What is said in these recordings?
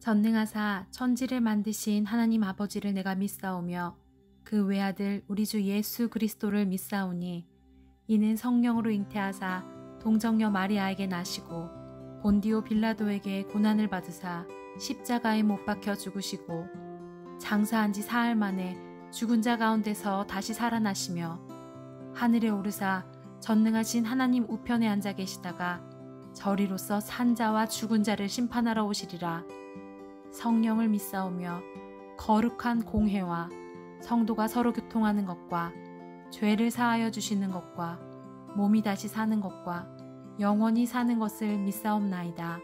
전능하사 천지를 만드신 하나님 아버지를 내가 믿사오며 그 외아들 우리 주 예수 그리스도를 믿사오니 이는 성령으로 잉태하사 동정녀 마리아에게 나시고 본디오 빌라도에게 고난을 받으사 십자가에 못 박혀 죽으시고 장사한 지 사흘 만에 죽은 자 가운데서 다시 살아나시며 하늘에 오르사 전능하신 하나님 우편에 앉아 계시다가 저리로서 산 자와 죽은 자를 심판하러 오시리라. 성령을 믿사오며 거룩한 공회와 성도가 서로 교통하는 것과 죄를 사하여 주시는 것과 몸이 다시 사는 것과 영원히 사는 것을 믿사옵나이다.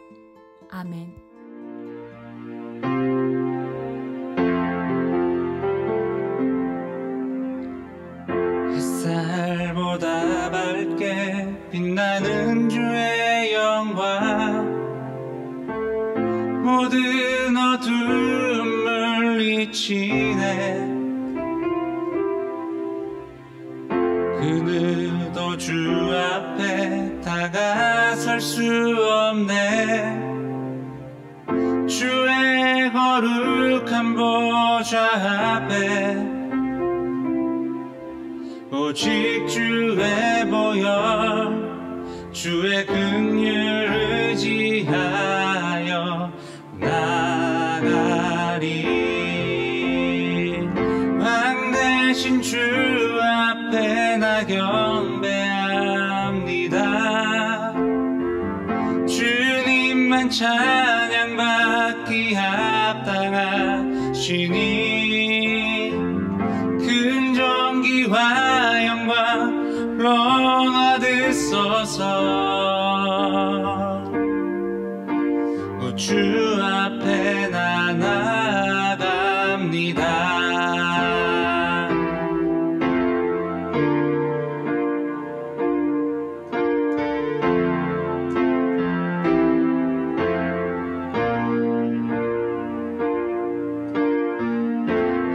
아멘. 햇살보다 밝게 빛나는 주의 영광, 모든 어둠을 이치네. 그늘도 주 앞에 다가설 수 없네. 주의 거룩한 보좌 앞에 오직 주의 보혈, 주의 긍휼을 의지하여 나가리. 왕 대신 주 앞에 나 경배합니다. 주님만 찬양받기 합당하시니 근존귀와 영광 받으소서. 주 앞에 나 나갑니다.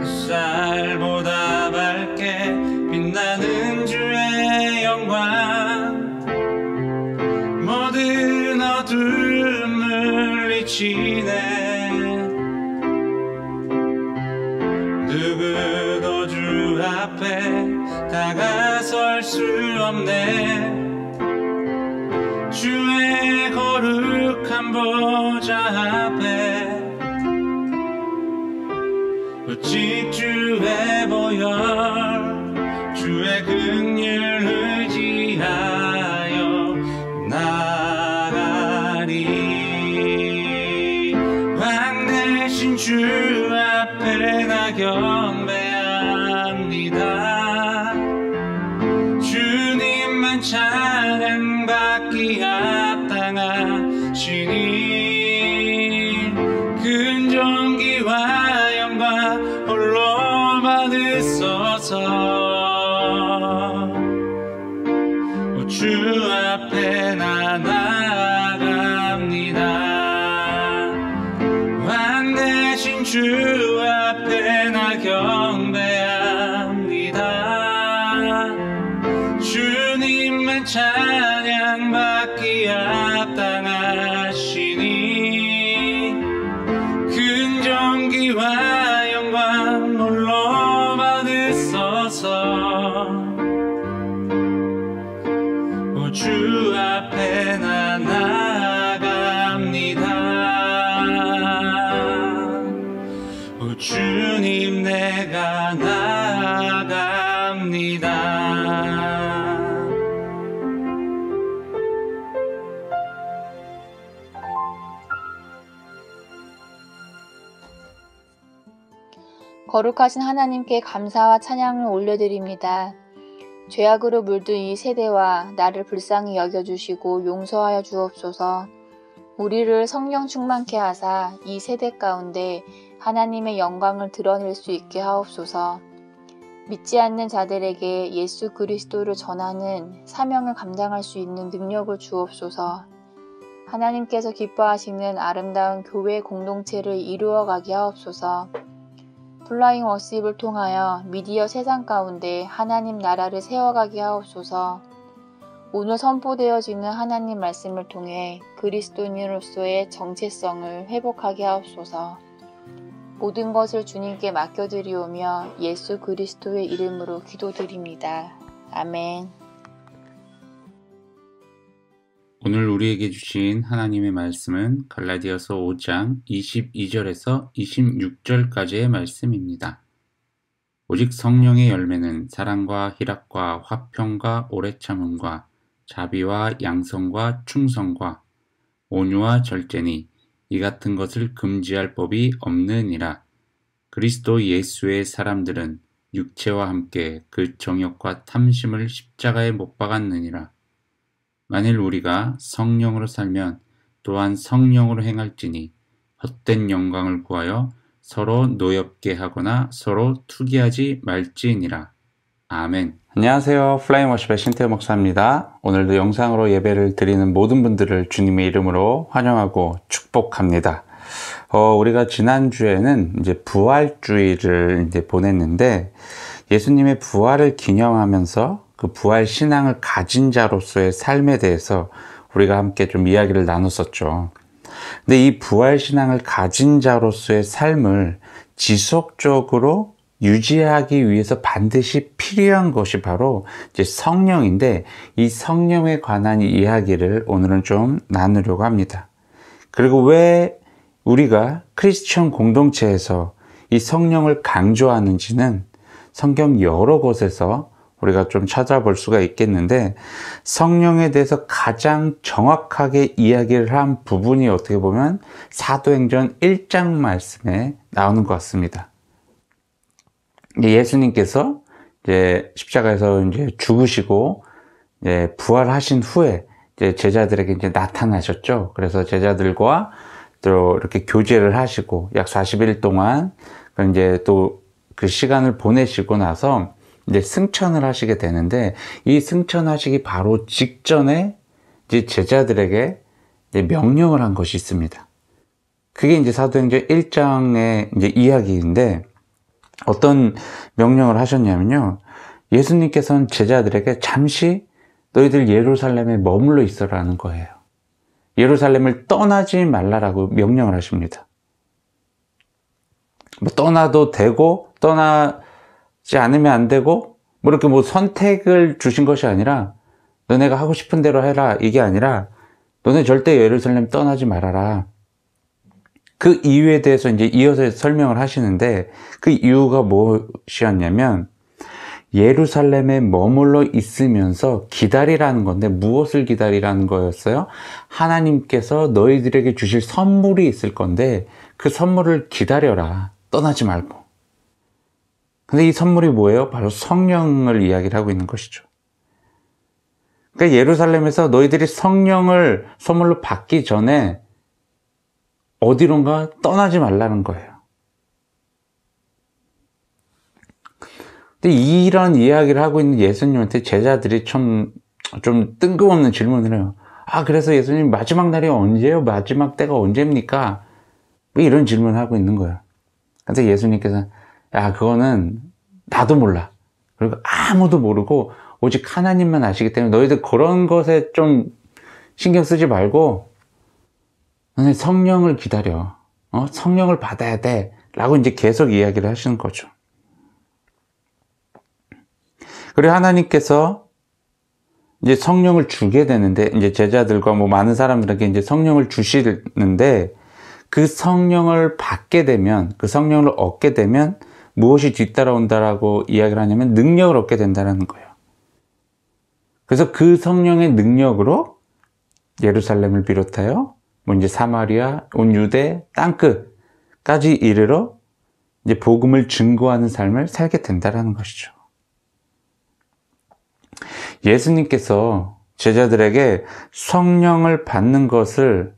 햇살보다 밝게 빛나는 주의 영광, 모든 어둠을 이치네. 누구도 주 앞에 다가설 수 없네. 주의 거룩한 보좌 앞에 오직 주의 보혈, 주의 긍휼을 의지하여 나가리. 왕 대신 주 앞에 나 경배합니다. 주님만 찬양받기 합당하시니 근존귀와 영광 홀로 받으소서. 주 앞에 나 나갑니다. 왕 대신 주 앞에 나 경배합니다. 주님만 찬양받기 합당하시니 근존귀와 영광 홀로 받으소서. 주 앞에 나 나갑니다. 주님 내가 나갑니다. 거룩하신 하나님께 감사와 찬양을 올려드립니다. 죄악으로 물든 이 세대와 나를 불쌍히 여겨주시고 용서하여 주옵소서. 우리를 성령 충만케 하사 이 세대 가운데 하나님의 영광을 드러낼 수 있게 하옵소서. 믿지 않는 자들에게 예수 그리스도를 전하는 사명을 감당할 수 있는 능력을 주옵소서. 하나님께서 기뻐하시는 아름다운 교회 공동체를 이루어가게 하옵소서. 플라잉 워십을 통하여 미디어 세상 가운데 하나님 나라를 세워가게 하옵소서. 오늘 선포되어지는 하나님 말씀을 통해 그리스도인으로서의 정체성을 회복하게 하옵소서. 모든 것을 주님께 맡겨드리오며 예수 그리스도의 이름으로 기도드립니다. 아멘. 오늘 우리에게 주신 하나님의 말씀은 갈라디아서 5장 22절에서 26절까지의 말씀입니다. 오직 성령의 열매는 사랑과 희락과 화평과 오래 참음과 자비와 양성과 충성과 온유와 절제니 이 같은 것을 금지할 법이 없느니라. 그리스도 예수의 사람들은 육체와 함께 그 정욕과 탐심을 십자가에 못 박았느니라. 만일 우리가 성령으로 살면 또한 성령으로 행할지니 헛된 영광을 구하여 서로 노엽게 하거나 서로 투기하지 말지니라. 아멘. 안녕하세요. 플라잉 워십의 신태호 목사입니다. 오늘도 영상으로 예배를 드리는 모든 분들을 주님의 이름으로 환영하고 축복합니다. 우리가 지난주에는 이제 부활주의를 이제 보냈는데 예수님의 부활을 기념하면서 그 부활 신앙을 가진 자로서의 삶에 대해서 우리가 함께 좀 이야기를 나눴었죠. 근데 이 부활 신앙을 가진 자로서의 삶을 지속적으로 유지하기 위해서 반드시 필요한 것이 바로 이제 성령인데 이 성령에 관한 이야기를 오늘은 좀 나누려고 합니다. 그리고 왜 우리가 크리스천 공동체에서 이 성령을 강조하는지는 성경 여러 곳에서 우리가 좀 찾아볼 수가 있겠는데 성령에 대해서 가장 정확하게 이야기를 한 부분이 어떻게 보면 사도행전 1장 말씀에 나오는 것 같습니다. 예수님께서 이제 십자가에서 이제 죽으시고 이제 부활하신 후에 이제 제자들에게 이제 나타나셨죠. 그래서 제자들과 또 이렇게 교제를 하시고 약 40일 동안 이제 또 그 시간을 보내시고 나서 이제 승천을 하시게 되는데 이 승천하시기 바로 직전에 이제 제자들에게 이제 명령을 한 것이 있습니다. 그게 이제 사도행전 1장의 이제 이야기인데 어떤 명령을 하셨냐면요. 예수님께서는 제자들에게 잠시 너희들 예루살렘에 머물러 있어라는 거예요. 예루살렘을 떠나지 말라라고 명령을 하십니다. 뭐 떠나도 되고 떠나지 않으면 안 되고 뭐 이렇게 뭐 선택을 주신 것이 아니라 너네가 하고 싶은 대로 해라 이게 아니라 너네 절대 예루살렘 떠나지 말아라. 그 이유에 대해서 이제 이어서 설명을 하시는데 그 이유가 무엇이었냐면 예루살렘에 머물러 있으면서 기다리라는 건데 무엇을 기다리라는 거였어요? 하나님께서 너희들에게 주실 선물이 있을 건데 그 선물을 기다려라. 떠나지 말고. 근데 이 선물이 뭐예요? 바로 성령을 이야기를 하고 있는 것이죠. 그러니까 예루살렘에서 너희들이 성령을 선물로 받기 전에 어디론가 떠나지 말라는 거예요. 근데 이런 이야기를 하고 있는 예수님한테 제자들이 좀 뜬금없는 질문을 해요. 그래서 예수님 마지막 날이 언제예요? 마지막 때가 언제입니까? 뭐 이런 질문을 하고 있는 거예요. 근데 예수님께서 그거는 나도 몰라. 그리고 아무도 모르고 오직 하나님만 아시기 때문에 너희들 그런 것에 좀 신경 쓰지 말고 너네 성령을 기다려. 성령을 받아야 돼. 라고 이제 계속 이야기를 하시는 거죠. 그리고 하나님께서 이제 성령을 주게 되는데 이제 제자들과 뭐 많은 사람들에게 이제 성령을 주시는데 그 성령을 받게 되면 그 성령을 얻게 되면 무엇이 뒤따라온다라고 이야기를 하냐면 능력을 얻게 된다는 거예요. 그래서 그 성령의 능력으로 예루살렘을 비롯하여 뭐 이제 사마리아, 온 유대, 땅끝까지 이르러 이제 복음을 증거하는 삶을 살게 된다는 것이죠. 예수님께서 제자들에게 성령을 받는 것을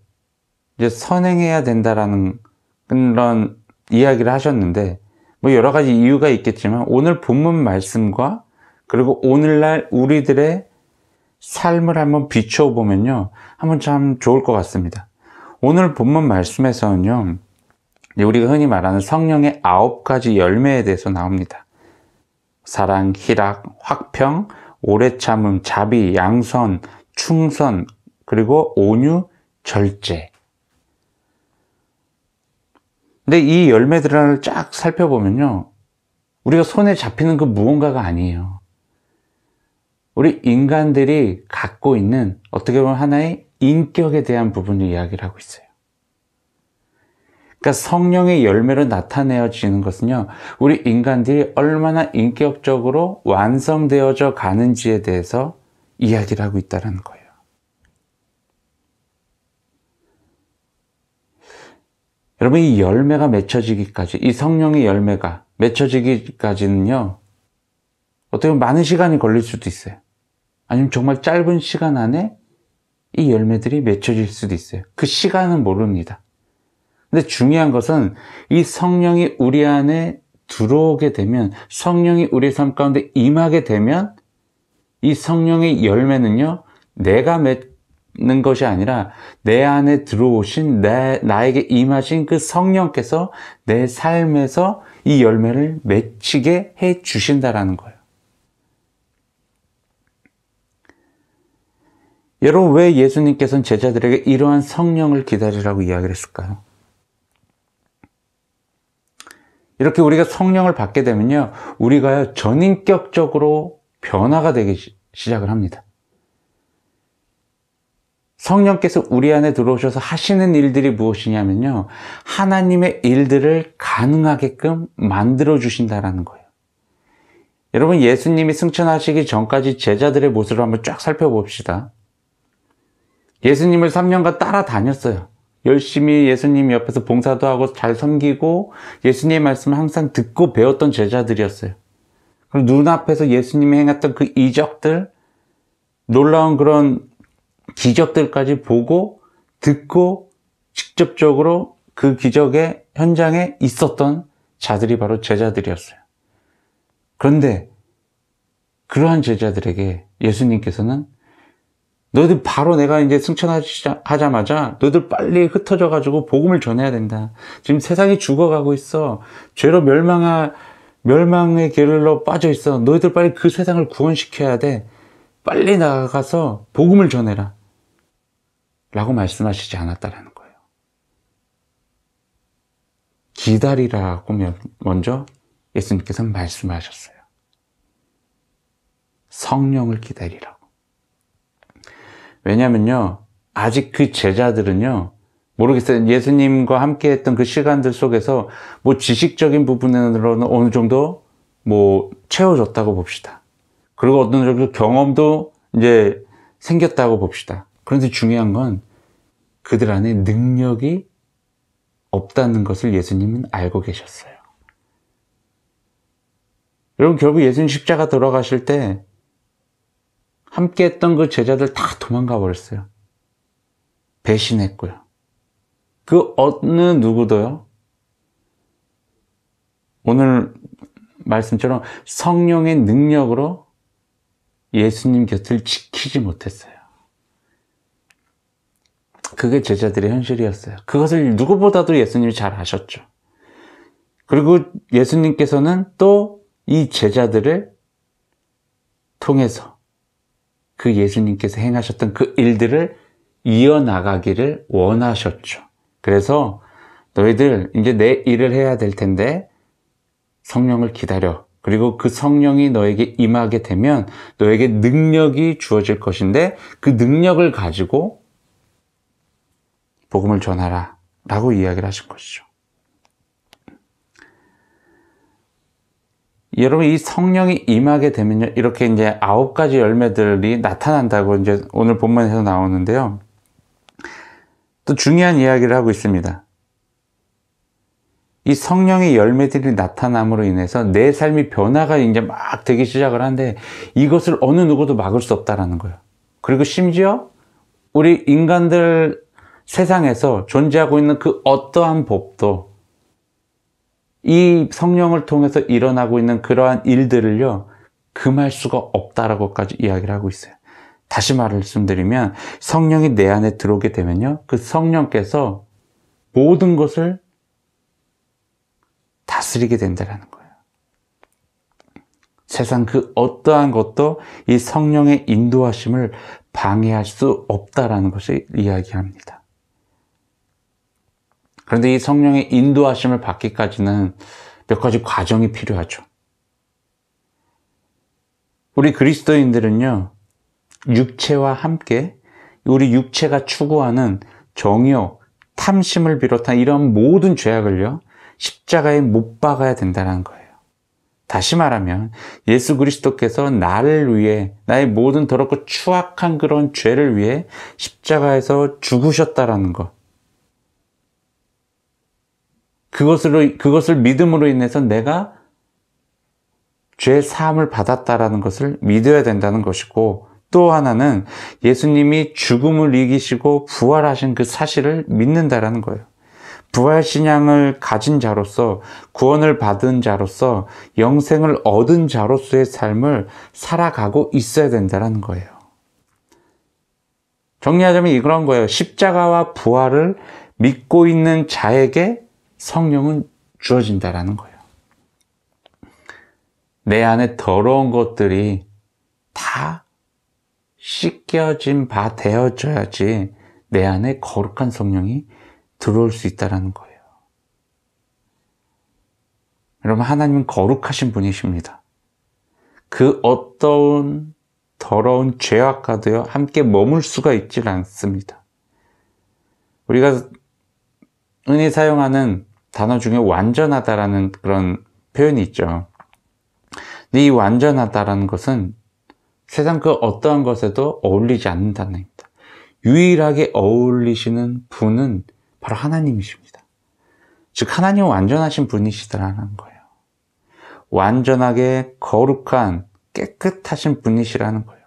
이제 선행해야 된다라는 그런 이야기를 하셨는데 뭐 여러 가지 이유가 있겠지만 오늘 본문 말씀과 그리고 오늘날 우리들의 삶을 한번 비추어 보면요. 한번 참 좋을 것 같습니다. 오늘 본문 말씀에서는요. 우리가 흔히 말하는 성령의 9가지 열매에 대해서 나옵니다. 사랑, 희락, 화평, 오래 참음, 자비, 양선, 충선, 그리고 온유, 절제. 근데 이 열매들을 쫙 살펴보면요, 우리가 손에 잡히는 그 무언가가 아니에요. 우리 인간들이 갖고 있는 어떻게 보면 하나의 인격에 대한 부분을 이야기를 하고 있어요. 그러니까 성령의 열매로 나타내어지는 것은요, 우리 인간들이 얼마나 인격적으로 완성되어져 가는지에 대해서 이야기를 하고 있다는 거예요. 여러분, 이 열매가 맺혀지기까지, 이 성령의 열매가 맺혀지기까지는요, 어떻게 보면 많은 시간이 걸릴 수도 있어요. 아니면 정말 짧은 시간 안에 이 열매들이 맺혀질 수도 있어요. 그 시간은 모릅니다. 근데 중요한 것은 이 성령이 우리 안에 들어오게 되면, 성령이 우리 삶 가운데 임하게 되면 이 성령의 열매는요, 내가 맺는 것이 아니라 내 안에 들어오신 나에게 임하신 그 성령께서 내 삶에서 이 열매를 맺히게 해 주신다라는 거예요. 여러분, 왜 예수님께서는 제자들에게 이러한 성령을 기다리라고 이야기를 했을까요? 이렇게 우리가 성령을 받게 되면요, 우리가 전인격적으로 변화가 되기 시작을 합니다. 성령께서 우리 안에 들어오셔서 하시는 일들이 무엇이냐면요, 하나님의 일들을 가능하게끔 만들어 주신다라는 거예요. 여러분, 예수님이 승천하시기 전까지 제자들의 모습을 한번 쫙 살펴봅시다. 예수님을 3년간 따라다녔어요. 열심히 예수님 옆에서 봉사도 하고 잘 섬기고 예수님의 말씀을 항상 듣고 배웠던 제자들이었어요. 그리고 눈앞에서 예수님이 행했던 그 이적들, 놀라운 그런 기적들까지 보고 듣고 직접적으로 그 기적의 현장에 있었던 자들이 바로 제자들이었어요. 그런데 그러한 제자들에게 예수님께서는 너희들 바로 내가 이제 승천하자마자 너희들 빨리 흩어져 가지고 복음을 전해야 된다. 지금 세상이 죽어가고 있어. 죄로 멸망의 길로 빠져 있어. 너희들 빨리 그 세상을 구원시켜야 돼. 빨리 나가서 복음을 전해라. 라고 말씀하시지 않았다라는 거예요. 기다리라고 먼저 예수님께서는 말씀하셨어요. 성령을 기다리라고. 왜냐면요, 아직 그 제자들은요, 모르겠어요. 예수님과 함께 했던 그 시간들 속에서 뭐 지식적인 부분으로는 어느 정도 뭐 채워졌다고 봅시다. 그리고 어느 정도 경험도 이제 생겼다고 봅시다. 그런데 중요한 건 그들 안에 능력이 없다는 것을 예수님은 알고 계셨어요. 여러분, 결국 예수님 십자가 돌아가실 때 함께 했던 그 제자들 다 도망가 버렸어요. 배신했고요. 그 어느 누구도요, 오늘 말씀처럼 성령의 능력으로 예수님 곁을 지키지 못했어요. 그게 제자들의 현실이었어요. 그것을 누구보다도 예수님이 잘 아셨죠. 그리고 예수님께서는 또 이 제자들을 통해서 그 예수님께서 행하셨던 그 일들을 이어나가기를 원하셨죠. 그래서 너희들 이제 내 일을 해야 될 텐데 성령을 기다려. 그리고 그 성령이 너에게 임하게 되면 너에게 능력이 주어질 것인데 그 능력을 가지고 복음을 전하라 라고 이야기를 하신 것이죠. 여러분, 이 성령이 임하게 되면요, 이렇게 이제 9가지 열매들이 나타난다고 이제 오늘 본문에서 나오는데요. 또 중요한 이야기를 하고 있습니다. 이 성령의 열매들이 나타남으로 인해서 내 삶이 변화가 이제 막 되기 시작을 하는데 이것을 어느 누구도 막을 수 없다라는 거예요. 그리고 심지어 우리 인간들 세상에서 존재하고 있는 그 어떠한 법도 이 성령을 통해서 일어나고 있는 그러한 일들을요, 금할 수가 없다라고까지 이야기를 하고 있어요. 다시 말씀드리면 성령이 내 안에 들어오게 되면요, 그 성령께서 모든 것을 다스리게 된다는 거예요. 세상 그 어떠한 것도 이 성령의 인도하심을 방해할 수 없다라는 것을 이야기합니다. 그런데 이 성령의 인도하심을 받기까지는 몇 가지 과정이 필요하죠. 우리 그리스도인들은요, 육체와 함께 우리 육체가 추구하는 정욕, 탐심을 비롯한 이런 모든 죄악을요, 십자가에 못 박아야 된다는 거예요. 다시 말하면 예수 그리스도께서 나를 위해, 나의 모든 더럽고 추악한 그런 죄를 위해 십자가에서 죽으셨다라는 것. 그것을 믿음으로 인해서 내가 죄 사함을 받았다라는 것을 믿어야 된다는 것이고, 또 하나는 예수님이 죽음을 이기시고 부활하신 그 사실을 믿는다라는 거예요. 부활신앙을 가진 자로서, 구원을 받은 자로서, 영생을 얻은 자로서의 삶을 살아가고 있어야 된다는 거예요. 정리하자면 이런 거예요. 십자가와 부활을 믿고 있는 자에게 성령은 주어진다라는 거예요. 내 안에 더러운 것들이 다 씻겨진 바 되어져야지 내 안에 거룩한 성령이 들어올 수 있다는 거예요. 여러분, 하나님은 거룩하신 분이십니다. 그 어떤 더러운 죄악과도요, 함께 머물 수가 있질 않습니다. 우리가 흔히 사용하는 단어 중에 완전하다라는 그런 표현이 있죠. 근데 이 완전하다라는 것은 세상 그 어떠한 것에도 어울리지 않는다는 얘기입니다. 유일하게 어울리시는 분은 바로 하나님이십니다. 즉 하나님은 완전하신 분이시다라는 거예요. 완전하게 거룩한 깨끗하신 분이시라는 거예요.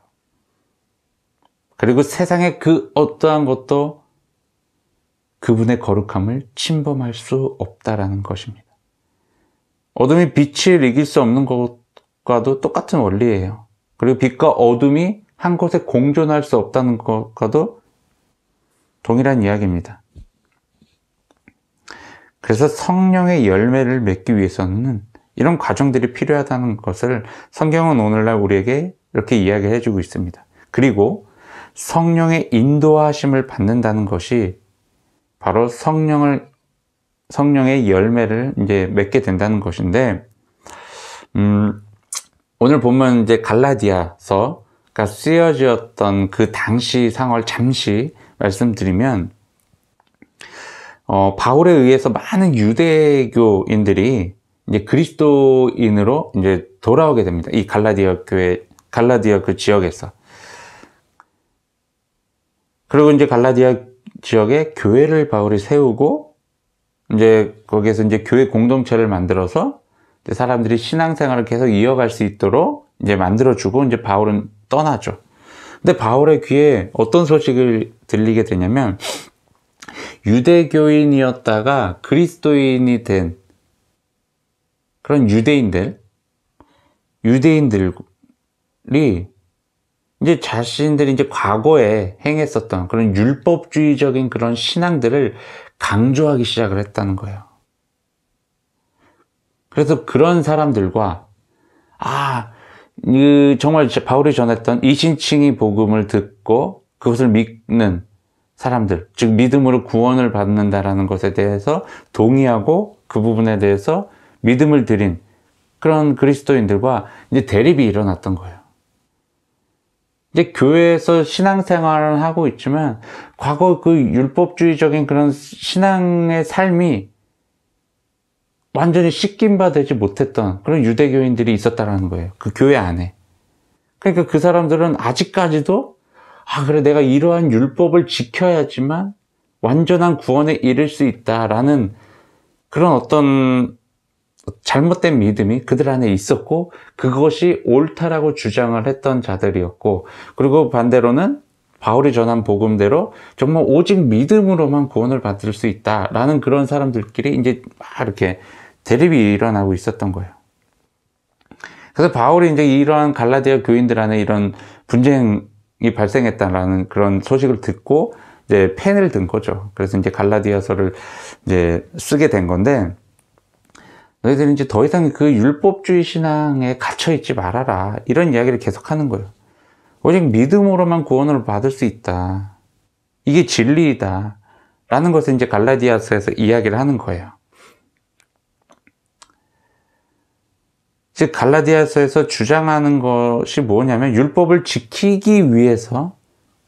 그리고 세상의 그 어떠한 것도 그분의 거룩함을 침범할 수 없다라는 것입니다. 어둠이 빛을 이길 수 없는 것과도 똑같은 원리예요. 그리고 빛과 어둠이 한 곳에 공존할 수 없다는 것과도 동일한 이야기입니다. 그래서 성령의 열매를 맺기 위해서는 이런 과정들이 필요하다는 것을 성경은 오늘날 우리에게 이렇게 이야기해 주고 있습니다. 그리고 성령의 인도하심을 받는다는 것이 바로 성령의 열매를 이제 맺게 된다는 것인데, 오늘 보면 이제 갈라디아서가 쓰여졌던 그 당시 상황을 잠시 말씀드리면, 바울에 의해서 많은 유대교인들이 이제 그리스도인으로 이제 돌아오게 됩니다. 이 갈라디아 그 지역에서. 그리고 이제 갈라디아 지역에 교회를 바울이 세우고, 이제 거기에서 이제 교회 공동체를 만들어서 이제 사람들이 신앙생활을 계속 이어갈 수 있도록 이제 만들어주고, 이제 바울은 떠나죠. 근데 바울의 귀에 어떤 소식을 들리게 되냐면, 유대교인이었다가 그리스도인이 된 그런 유대인들이 이제 자신들이 이제 과거에 행했었던 그런 율법주의적인 그런 신앙들을 강조하기 시작을 했다는 거예요. 그래서 그런 사람들과, 정말 바울이 전했던 이신칭의 복음을 듣고 그것을 믿는 사람들, 즉 믿음으로 구원을 받는다라는 것에 대해서 동의하고 그 부분에 대해서 믿음을 드린 그런 그리스도인들과 이제 대립이 일어났던 거예요. 이제 교회에서 신앙생활을 하고 있지만 과거 그 율법주의적인 그런 신앙의 삶이 완전히 씻긴 바 되지 못했던 그런 유대교인들이 있었다는 거예요. 그 교회 안에. 그러니까 그 사람들은 아직까지도 그래, 내가 이러한 율법을 지켜야지만 완전한 구원에 이를 수 있다라는 그런 어떤 잘못된 믿음이 그들 안에 있었고, 그것이 옳다라고 주장을 했던 자들이었고, 그리고 반대로는 바울이 전한 복음대로 정말 오직 믿음으로만 구원을 받을 수 있다라는 그런 사람들끼리 이제 막 이렇게 대립이 일어나고 있었던 거예요. 그래서 바울이 이제 이러한 갈라디아 교인들 안에 이런 분쟁이 발생했다라는 그런 소식을 듣고 이제 펜을 든 거죠. 그래서 이제 갈라디아서를 이제 쓰게 된 건데, 너희들은 이제 더 이상 그 율법주의 신앙에 갇혀있지 말아라. 이런 이야기를 계속하는 거예요. 오직 믿음으로만 구원을 받을 수 있다. 이게 진리이다. 라는 것을 이제 갈라디아서에서 이야기를 하는 거예요. 즉 갈라디아서에서 주장하는 것이 뭐냐면 율법을 지키기 위해서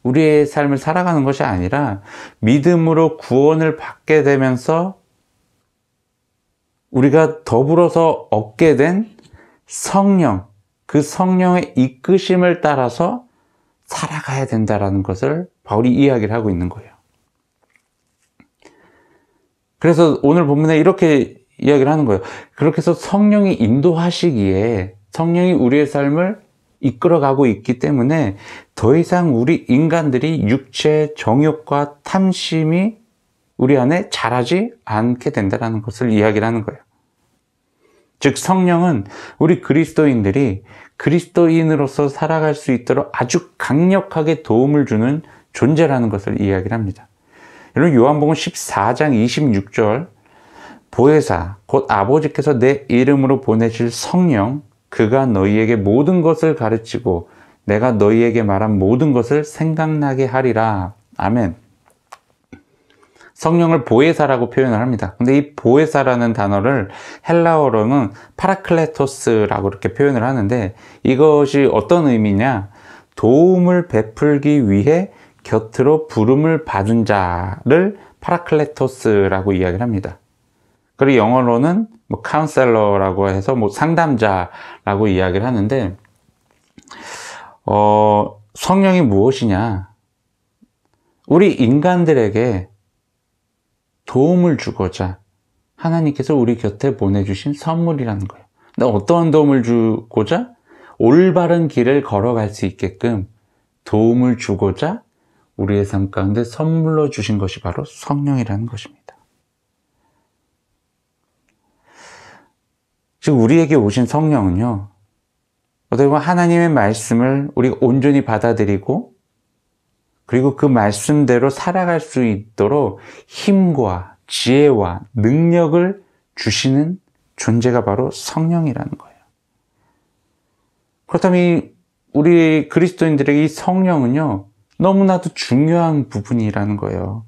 우리의 삶을 살아가는 것이 아니라 믿음으로 구원을 받게 되면서 우리가 더불어서 얻게 된 성령, 그 성령의 이끄심을 따라서 살아가야 된다는 것을 바울이 이야기를 하고 있는 거예요. 그래서 오늘 본문에 이렇게 이야기를 하는 거예요. 그렇게 해서 성령이 인도하시기에 성령이 우리의 삶을 이끌어가고 있기 때문에 더 이상 우리 인간들이 육체의 정욕과 탐심이 우리 안에 자라지 않게 된다는 것을 이야기를 하는 거예요. 즉 성령은 우리 그리스도인들이 그리스도인으로서 살아갈 수 있도록 아주 강력하게 도움을 주는 존재라는 것을 이야기를 합니다. 여러분 요한복음 14장 26절 보혜사 곧 아버지께서 내 이름으로 보내실 성령 그가 너희에게 모든 것을 가르치고 내가 너희에게 말한 모든 것을 생각나게 하리라. 아멘. 성령을 보혜사라고 표현을 합니다. 근데 이 보혜사라는 단어를 헬라어로는 파라클레토스라고 이렇게 표현을 하는데 이것이 어떤 의미냐? 도움을 베풀기 위해 곁으로 부름을 받은 자를 파라클레토스라고 이야기를 합니다. 그리고 영어로는 카운셀러라고 해서 상담자라고 이야기를 하는데 성령이 무엇이냐? 우리 인간들에게 도움을 주고자 하나님께서 우리 곁에 보내주신 선물이라는 거예요. 근데 어떤 도움을 주고자? 올바른 길을 걸어갈 수 있게끔 도움을 주고자 우리의 삶 가운데 선물로 주신 것이 바로 성령이라는 것입니다. 즉 우리에게 오신 성령은요, 어떻게 보면 하나님의 말씀을 우리가 온전히 받아들이고 그리고 그 말씀대로 살아갈 수 있도록 힘과 지혜와 능력을 주시는 존재가 바로 성령이라는 거예요. 그렇다면 우리 그리스도인들에게 이 성령은요, 너무나도 중요한 부분이라는 거예요.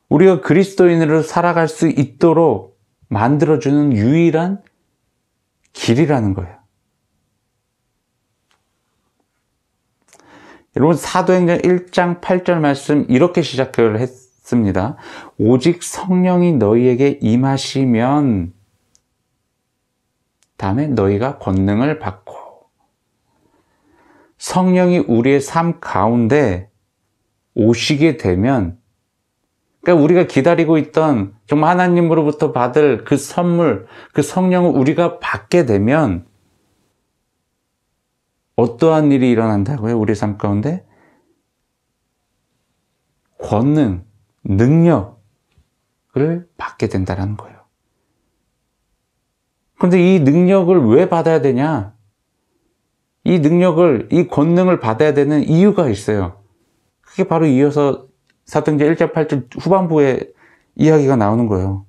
우리가 그리스도인으로 살아갈 수 있도록 만들어주는 유일한 길이라는 거예요. 여러분 사도행전 1장 8절 말씀 이렇게 시작을 했습니다. 오직 성령이 너희에게 임하시면 다음에 너희가 권능을 받고 성령이 우리의 삶 가운데 오시게 되면 그러니까 우리가 기다리고 있던 정말 하나님으로부터 받을 그 선물, 그 성령을 우리가 받게 되면 어떠한 일이 일어난다고요? 우리 삶 가운데? 권능, 능력을 받게 된다는 거예요. 그런데 이 능력을 왜 받아야 되냐? 이 능력을, 이 권능을 받아야 되는 이유가 있어요. 그게 바로 이어서 사도행전 1장 8절 후반부에 이야기가 나오는 거예요.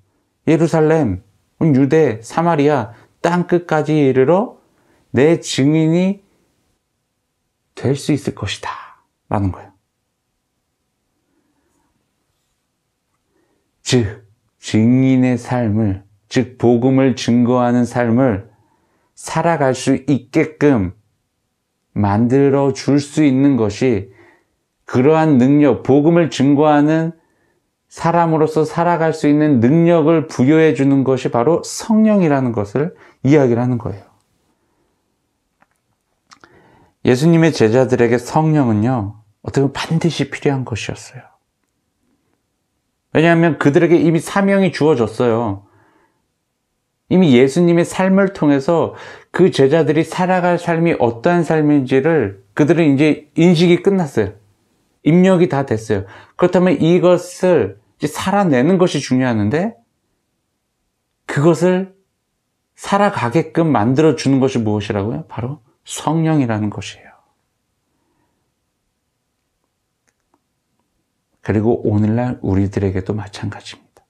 예루살렘, 유대, 사마리아, 땅 끝까지 이르러 내 증인이 될 수 있을 것이다 라는 거예요. 즉 증인의 삶을, 즉 복음을 증거하는 삶을 살아갈 수 있게끔 만들어 줄 수 있는 것이 그러한 능력, 복음을 증거하는 사람으로서 살아갈 수 있는 능력을 부여해 주는 것이 바로 성령이라는 것을 이야기를 하는 거예요. 예수님의 제자들에게 성령은요, 어떻게 보면 반드시 필요한 것이었어요. 왜냐하면 그들에게 이미 사명이 주어졌어요. 이미 예수님의 삶을 통해서 그 제자들이 살아갈 삶이 어떠한 삶인지를 그들은 이제 인식이 끝났어요. 입력이 다 됐어요. 그렇다면 이것을 이제 살아내는 것이 중요한데 그것을 살아가게끔 만들어주는 것이 무엇이라고요? 바로 성령이라는 것이에요. 그리고 오늘날 우리들에게도 마찬가지입니다.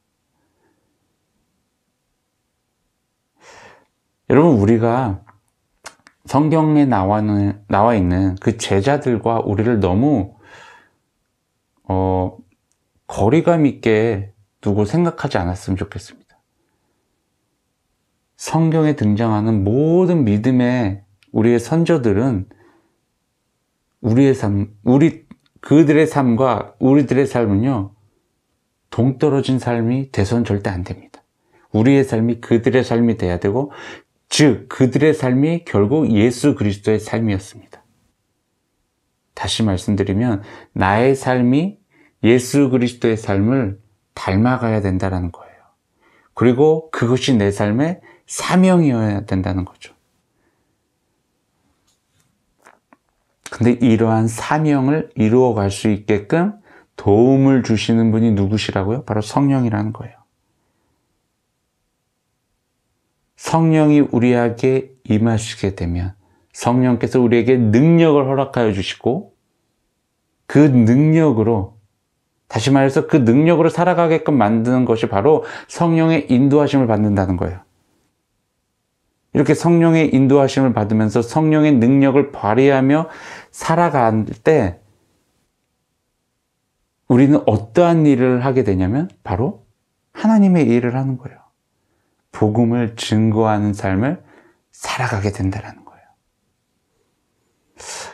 여러분, 우리가 성경에 나와 있는 그 제자들과 우리를 너무 거리감 있게 두고 생각하지 않았으면 좋겠습니다. 성경에 등장하는 모든 믿음의 우리의 선조들은 그들의 삶과 우리들의 삶은요, 동떨어진 삶이 돼선 절대 안 됩니다. 우리의 삶이 그들의 삶이 돼야 되고, 즉 그들의 삶이 결국 예수 그리스도의 삶이었습니다. 다시 말씀드리면 나의 삶이 예수 그리스도의 삶을 닮아가야 된다는 거예요. 그리고 그것이 내 삶의 사명이어야 된다는 거죠. 근데 이러한 사명을 이루어갈 수 있게끔 도움을 주시는 분이 누구시라고요? 바로 성령이라는 거예요. 성령이 우리에게 임하시게 되면 성령께서 우리에게 능력을 허락하여 주시고, 그 능력으로, 다시 말해서 그 능력으로 살아가게끔 만드는 것이 바로 성령의 인도하심을 받는다는 거예요. 이렇게 성령의 인도하심을 받으면서 성령의 능력을 발휘하며 살아갈 때 우리는 어떠한 일을 하게 되냐면 바로 하나님의 일을 하는 거예요. 복음을 증거하는 삶을 살아가게 된다는 거예요.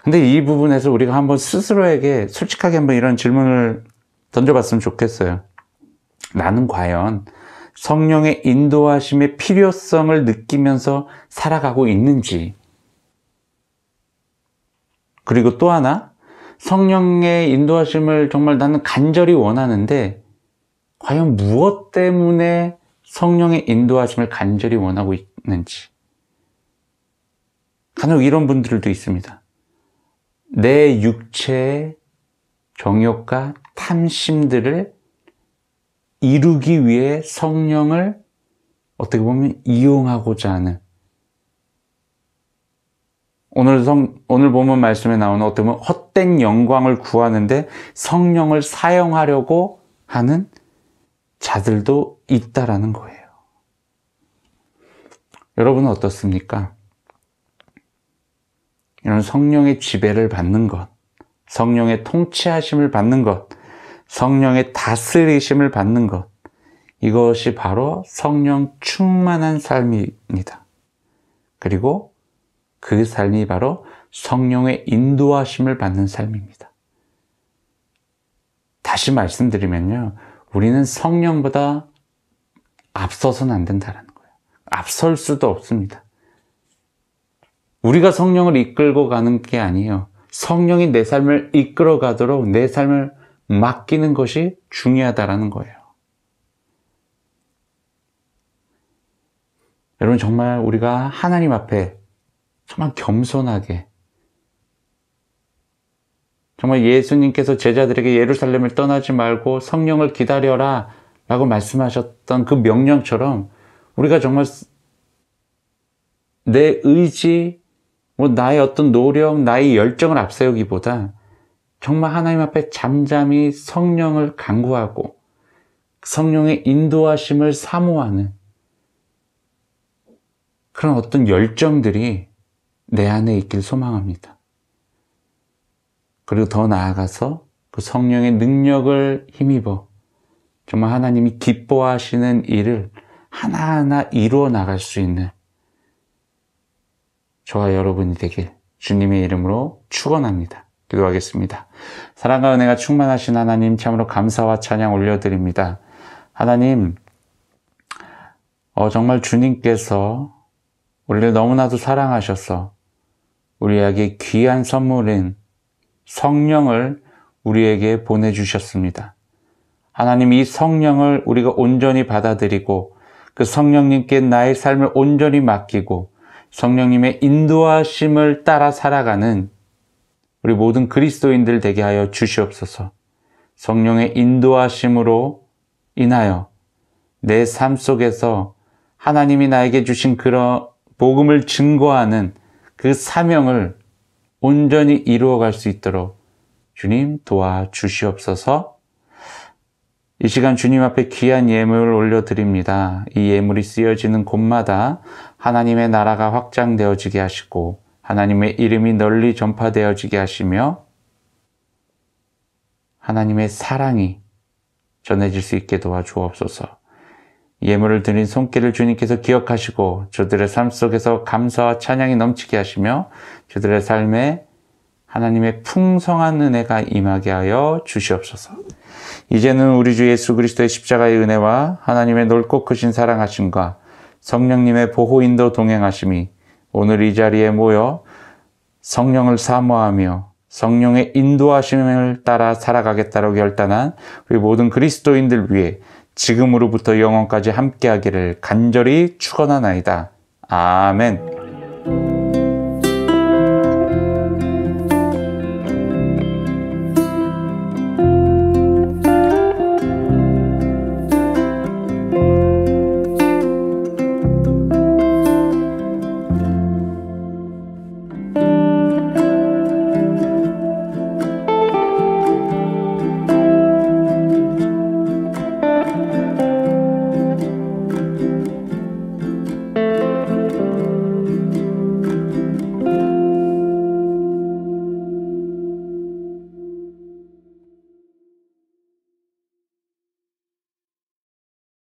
근데 이 부분에서 우리가 한번 스스로에게 솔직하게 한번 이런 질문을 던져봤으면 좋겠어요. 나는 과연 성령의 인도하심의 필요성을 느끼면서 살아가고 있는지, 그리고 또 하나, 성령의 인도하심을 정말 나는 간절히 원하는데 과연 무엇 때문에 성령의 인도하심을 간절히 원하고 있는지. 간혹 이런 분들도 있습니다. 내 육체의 정욕과 탐심들을 이루기 위해 성령을 어떻게 보면 이용하고자 하는, 오늘 본문 말씀에 나오는 어떻게 보면 헛된 영광을 구하는데 성령을 사용하려고 하는 자들도 있다라는 거예요. 여러분은 어떻습니까? 이런 성령의 지배를 받는 것, 성령의 통치하심을 받는 것, 성령의 다스리심을 받는 것, 이것이 바로 성령 충만한 삶입니다. 그리고 그 삶이 바로 성령의 인도하심을 받는 삶입니다. 다시 말씀드리면요, 우리는 성령보다 앞서서는 안 된다는 거예요. 앞설 수도 없습니다. 우리가 성령을 이끌고 가는 게 아니에요. 성령이 내 삶을 이끌어 가도록 내 삶을 맡기는 것이 중요하다라는 거예요. 여러분, 정말 우리가 하나님 앞에 정말 겸손하게, 정말 예수님께서 제자들에게 예루살렘을 떠나지 말고 성령을 기다려라 라고 말씀하셨던 그 명령처럼 우리가 정말 내 의지, 나의 어떤 노력, 나의 열정을 앞세우기보다 정말 하나님 앞에 잠잠히 성령을 간구하고 성령의 인도하심을 사모하는 그런 어떤 열정들이 내 안에 있길 소망합니다. 그리고 더 나아가서 그 성령의 능력을 힘입어 정말 하나님이 기뻐하시는 일을 하나하나 이루어 나갈 수 있는 저와 여러분이 되길 주님의 이름으로 축원합니다. 기도하겠습니다. 사랑과 은혜가 충만하신 하나님, 참으로 감사와 찬양 올려드립니다. 하나님, 정말 주님께서 우리를 너무나도 사랑하셔서 우리에게 귀한 선물인 성령을 우리에게 보내주셨습니다. 하나님, 이 성령을 우리가 온전히 받아들이고 그 성령님께 나의 삶을 온전히 맡기고 성령님의 인도하심을 따라 살아가는 우리 모든 그리스도인들 되게 하여 주시옵소서. 성령의 인도하심으로 인하여 내 삶 속에서 하나님이 나에게 주신 그런 복음을 증거하는 그 사명을 온전히 이루어갈 수 있도록 주님 도와주시옵소서. 이 시간 주님 앞에 귀한 예물을 올려드립니다. 이 예물이 쓰여지는 곳마다 하나님의 나라가 확장되어지게 하시고 하나님의 이름이 널리 전파되어지게 하시며 하나님의 사랑이 전해질 수 있게 도와주옵소서. 예물을 드린 손길을 주님께서 기억하시고 저들의 삶 속에서 감사와 찬양이 넘치게 하시며 저들의 삶에 하나님의 풍성한 은혜가 임하게 하여 주시옵소서. 이제는 우리 주 예수 그리스도의 십자가의 은혜와 하나님의 넓고 크신 사랑하심과 성령님의 보호 인도 동행하심이 오늘 이 자리에 모여 성령을 사모하며 성령의 인도하심을 따라 살아가겠다고 결단한 우리 모든 그리스도인들 위해 지금으로부터 영원까지 함께하기를 간절히 축원하나이다. 아멘.